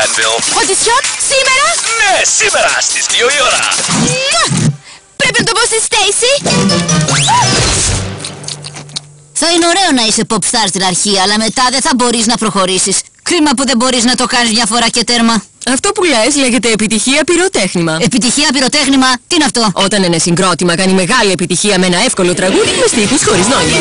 Anvil. Οντισιόν σήμερα? Ναι, σήμερα στις 2 η ώρα. Πρέπει να το πω στη Στέισι. Θα είναι ωραίο να είσαι pop star στην αρχή, αλλά μετά δεν θα μπορείς να προχωρήσεις. Κρίμα που δεν μπορείς να το κάνεις μια φορά και τέρμα. Αυτό που λες λέγεται επιτυχία πυροτέχνημα. Επιτυχία πυροτέχνημα, τι είναι αυτό? Όταν ένα συγκρότημα κάνει μεγάλη επιτυχία με ένα εύκολο τραγούδι με στίχους χωρίς νόημα.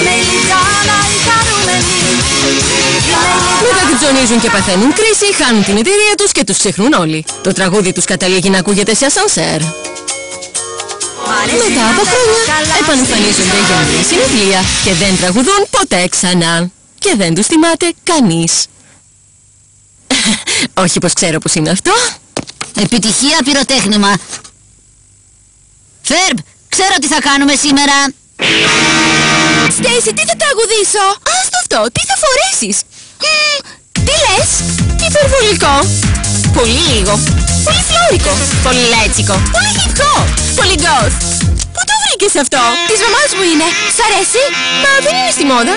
Μετά την ψωνίζουν και παθαίνουν κρίση, χάνουν την εταιρεία τους και τους ξεχνούν όλοι. Το τραγούδι τους καταλήγει να ακούγεται σε ασανσέρ. Μετά από χρόνια επανεμφανίζονται για μια συναυλία και δεν τραγουδούν ποτέ ξανά. Και δεν τους θυμάται κανείς. Όχι πως ξέρω πως είναι αυτό. Επιτυχία πυροτέχνημα. Φερμπ, ξέρω τι θα κάνουμε σήμερα. Στέισι, τι θα τραγουδήσω? Άστο αυτό, τι θα φορέσεις? Τι λες? Υπερβολικό. Πολύ λίγο. Πολύ φλόρικο. Πολύ λέτσικο. Πολύ hip hop. Πολύ goth. Πού το βρήκες αυτό? Της μαμάς μου είναι. Σ' αρέσει? Μα δεν είναι στη μόδα.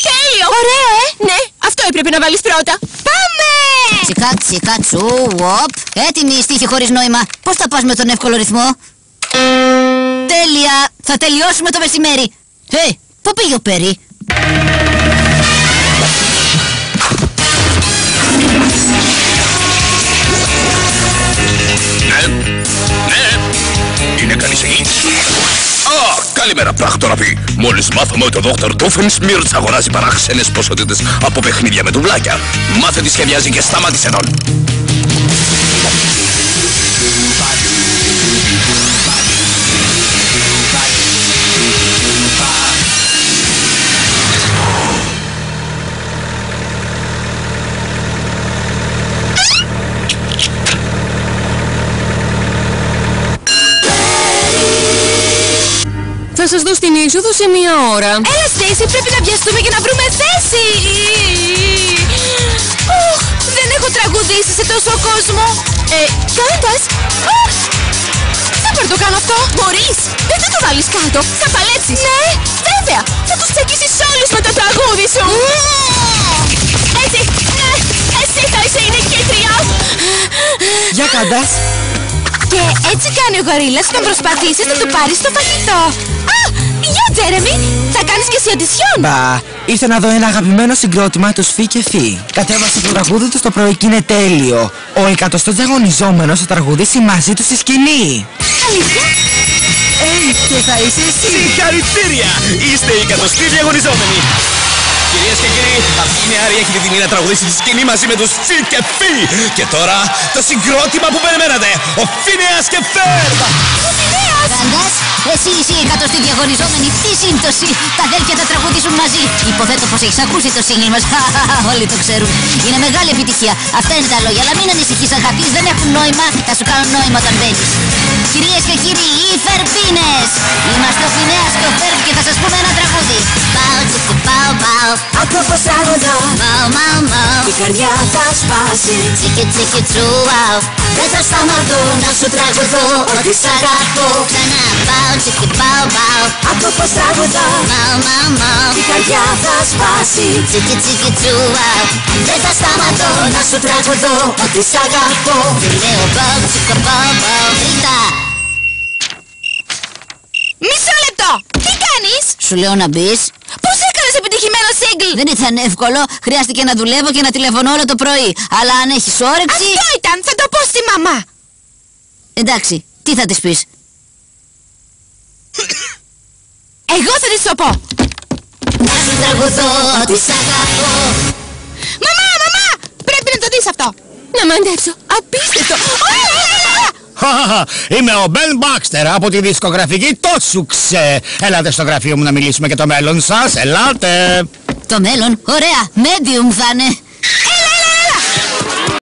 Τέλειο! Ωραίο, Ναι, αυτό έπρεπε να βάλεις πρώτα. Πάμε! Τσικά τσικά τσου, οπ. Έτοιμη η στίχη χωρίς νόημα. Πώς θα πας με τον εύκολο ρυθμό? Τέλεια! Θα τελειώσουμε το μεσημέρι. Πού πήγε ο Πέρι? Ναι. Είναι κανείς εκεί? Καλημέρα πράκτορα-πι. Μόλις μάθαμε ότι ο Dr. Doofenshmirtz αγοράζει παράξενες ποσότητες από παιχνίδια με τουβλάκια. Μάθε τι σχεδιάζει και σταμάτησε τον. Θα σας δω στην είσοδο σε μία ώρα. Έλα Στέισι, πρέπει να βιαστούμε και να βρούμε θέση. Δεν έχω τραγουδήσει σε τόσο κόσμο. Κάνοντας. Δεν μπορώ να το κάνω αυτό. Μπορείς. Δεν θα το βάλεις κάτω. Θα παλέψεις. Ναι, Βέβαια. Θα τους τσακίσεις όλους με το τραγούδι σου. Έτσι. Ναι. Εσύ θα είσαι η νικήτρια. Για καντάς. και έτσι κάνει ο γορίλας όταν προσπαθήσεις να του πάρεις το φαγητό. Γεια Τζέρεμι, θα κάνεις και εσύ οντισιόν? Μπα, ήρθε να δω ένα αγαπημένο συγκρότημα, τους Φι και Φι. Κατέβασε το τραγούδι τους το πρωί και είναι τέλειο. Ο 100ος διαγωνιζόμενος θα τραγουδήσει μαζί τους στη σκηνή. Αλήθεια? Και θα είσαι εσύ. Συγχαρητήρια! Είστε οι 100οι διαγωνιζόμενοι. Κυρίες και κύριοι, αυτή είναι η Άρια, έχει την τιμή να τραγουδήσει στη σκηνή μαζί με τους Φι και Φι. Και τώρα το συγκρότημα που περιμένατε, ο Φίνεας και Φερμπ. Καντάς, εσύ είσαι η 100η διαγωνιζόμενη. Τι σύμπτωση! Τα αδέλφια θα τραγουδήσουν μαζί. Υποθέτω πως έχεις ακούσει το single μας. Όλοι το ξέρουν. Είναι μεγάλη επιτυχία. Αυτά είναι τα λόγια. Αλλά μην ανησυχείς, αγάπη, δεν έχουν νόημα. Θα σου κάνουν νόημα όταν μπαίνεις. Κυρίες και κύριοι, οι Φερμπίνες. Είμαστε ο Φινέας και ο Φερμπ και θα σας πούμε ένα τραγούδι. Πάω τσικι πάω πάω. Άκου πως τραγουδώ. Μάω μάω μάω. Η καρδιά θα σπάσει. Τσικι τσικι τσουάω. Δεν θα σταματώ να σου τραγουδώ ότι σ' αγαπώ. Ξανά πάω τσικι πάω πάω. Άκου πως τραγουδώ. Μάω μάω μάω. Η καρδιά θα σπάσει. Τσικι τσικι τσουάω. Δεν θα σταματώ να σου τραγουδώ ότι σ' αγαπώ. Λέω πάω τσικα πάω πάω. Τρίτα. Μισό λεπτό! Τι κάνεις? Σου λέω να μπεις. Πώς έκανες επιτυχημένο single? Δεν ήταν εύκολο, χρειάστηκε να δουλεύω και να τηλεφωνώ όλο το πρωί. Αλλά αν έχεις όρεξη... Αυτό ήταν! Θα το πω στη μαμά! Εντάξει, τι θα της πεις? Εγώ θα της το πω! Να σου τραγουδώ ότι σ' αγαπώ. Μαμά, μαμά! Πρέπει να το δεις αυτό! Να μαντέψω. Απίστευτο. Είμαι ο Μπεν Μπάξτερ από τη δισκογραφική Τόσουξε. Ελάτε στο γραφείο μου να μιλήσουμε για το μέλλον σας. Ελάτε. Το μέλλον, ωραία, medium θα είναι.